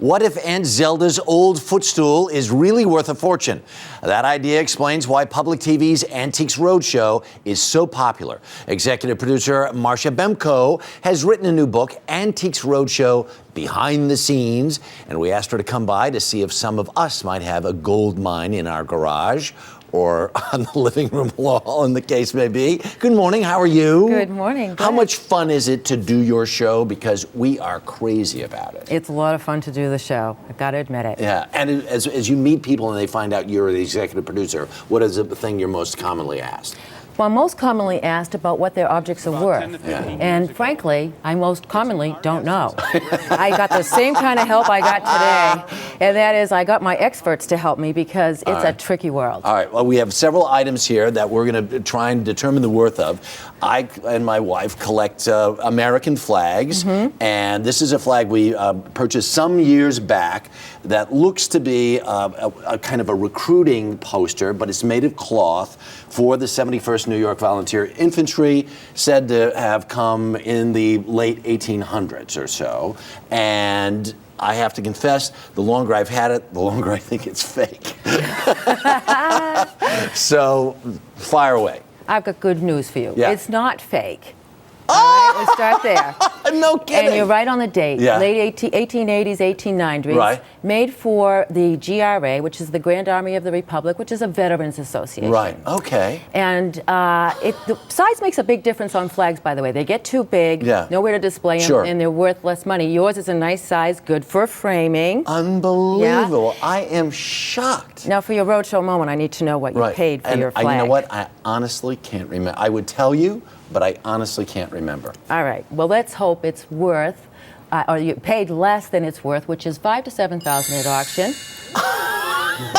What if Aunt Zelda's old footstool is really worth a fortune? That idea explains why public TV's Antiques Roadshow is so popular. Executive producer Marsha Bemko has written a new book, Antiques Roadshow Behind the Scenes, and we asked her to come by to see if some of us might have a gold mine in our garage or on the living room wall, and the case may be. Good morning, how are you? Good morning. Good. How much fun is it to do your show? Because we are crazy about it. It's a lot of fun to do the show, I've got to admit it. Yeah, and as you meet people and they find out you're the executive producer, what is the thing you're most commonly asked? Well, I'm most commonly asked about what their objects are worth. Yeah. And frankly, I most commonly don't know. I got the same kind of help I got today, and that is I got my experts to help me because it's a tricky world. All right, well, we have several items here that we're going to try and determine the worth of. I and my wife collect American flags, and this is a flag we purchased some years back that looks to be a kind of a recruiting poster, but it's made of cloth for the 71st New York Volunteer Infantry, said to have come in the late 1800s or so. And I have to confess, the longer I've had it, the longer I think it's fake. So, fire away. I've got good news for you. Yeah. It's not fake. All right, we'll start there. No kidding. And you're right on the date. Yeah. Late 1880s, 1890s. Right. Made for the GRA, which is the Grand Army of the Republic, which is a veterans association. Right, okay. And the size makes a big difference on flags, by the way. They get too big, nowhere to display them, Sure. and they're worth less money. Yours is a nice size, good for framing. Unbelievable. Yeah. I am shocked. Now, for your roadshow moment, I need to know what you paid for your flag. You know what? I honestly can't remember. I would tell you, but I honestly can't remember. All right. Well, let's hope it's worth, or you paid less than it's worth, which is $5,000 to $7,000 at auction.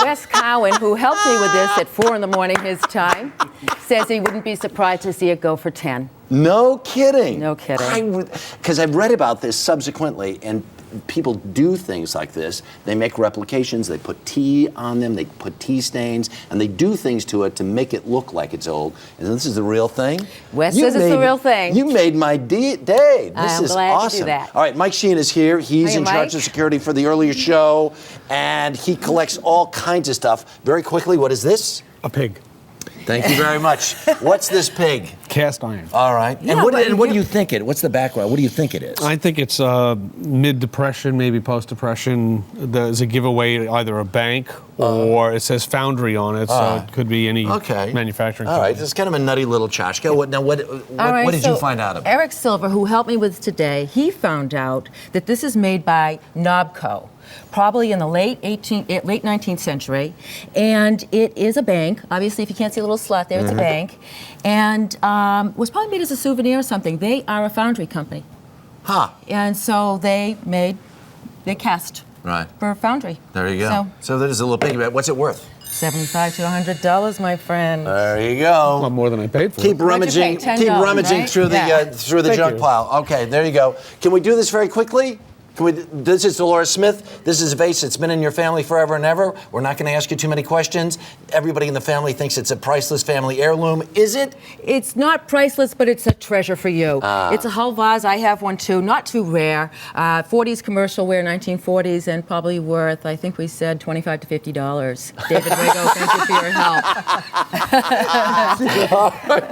Wes Cowan, who helped me with this at 4 in the morning his time, says he wouldn't be surprised to see it go for 10. No kidding. No kidding. Because I've read about this subsequently, and people do things like this. They make replications, they put tea on them, they put tea stains, and they do things to it to make it look like it's old. And this is the real thing? Wes says it's the real thing. You made my day. This is glad awesome. to do that. All right, Mike Sheehan is here. He's in charge Mike? of security for the earlier show, and he collects all kinds of stuff. Very quickly, what is this? A pig. Thank you very much. What's this pig? Cast iron. All right. Yeah, and what do you think it? What's the background? What do you think it is? I think it's mid-depression, maybe post-depression. There's a giveaway, either a bank or it says foundry on it, so it could be any manufacturing All right, company. it's kind of a nutty little tchotchke. What did you find out of it? Eric Silver, who helped me with today, he found out that this is made by Nobco, probably in the late 19th century, and it is a bank. Obviously, if you can't see a little slot there, it's a bank, and was probably made as a souvenir or something. They are a foundry company. Huh. And so they cast for foundry. There you go. So there's a little piggy bank. What's it worth? $75 to $100, my friend. There you go. A lot more than I paid for. Keep rummaging, right? through the junk pile. Okay, there you go. Can we do this very quickly? This is Dolores Smith. This is a vase that's been in your family forever and ever. We're not going to ask you too many questions. Everybody in the family thinks it's a priceless family heirloom. Is it? It's not priceless, but it's a treasure for you. It's a hull vase. I have one too. Not too rare. 40s commercial wear, 1940s, and probably worth, I think we said, $25 to $50. David Wago, thank you for your help.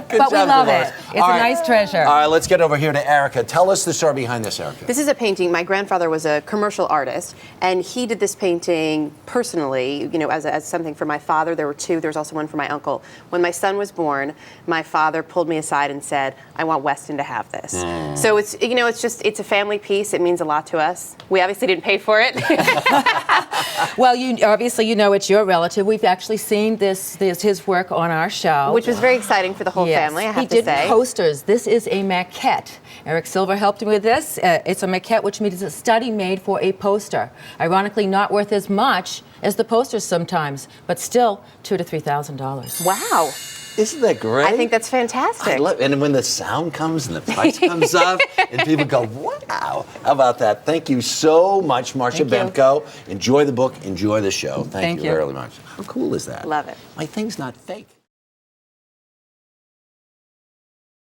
But we love it. It's a nice treasure. All right, let's get over here to Erica. Tell us the story behind this, Erica. This is a painting. My grandfather was a commercial artist, and he did this painting personally, as something for my father. There were two. There was also one for my uncle. When my son was born, my father pulled me aside and said, "I want Weston to have this." So it's it's a family piece. It means a lot to us. We obviously didn't pay for it. Well, obviously it's your relative. We've actually seen his work on our show, which was very exciting for the whole family. I have to say. He did posters. This is a maquette. Eric Silver helped me with this. It's a maquette, which means it's a study made for a poster. Ironically, not worth as much as the posters sometimes, but still $2,000 to $3,000. Wow. Isn't that great? I think that's fantastic. And when the sound comes and the price comes up and people go, wow. How about that? Thank you so much, Marsha Bemko. Enjoy the book. Enjoy the show. Thank you very much. How cool is that? Love it. My thing's not fake.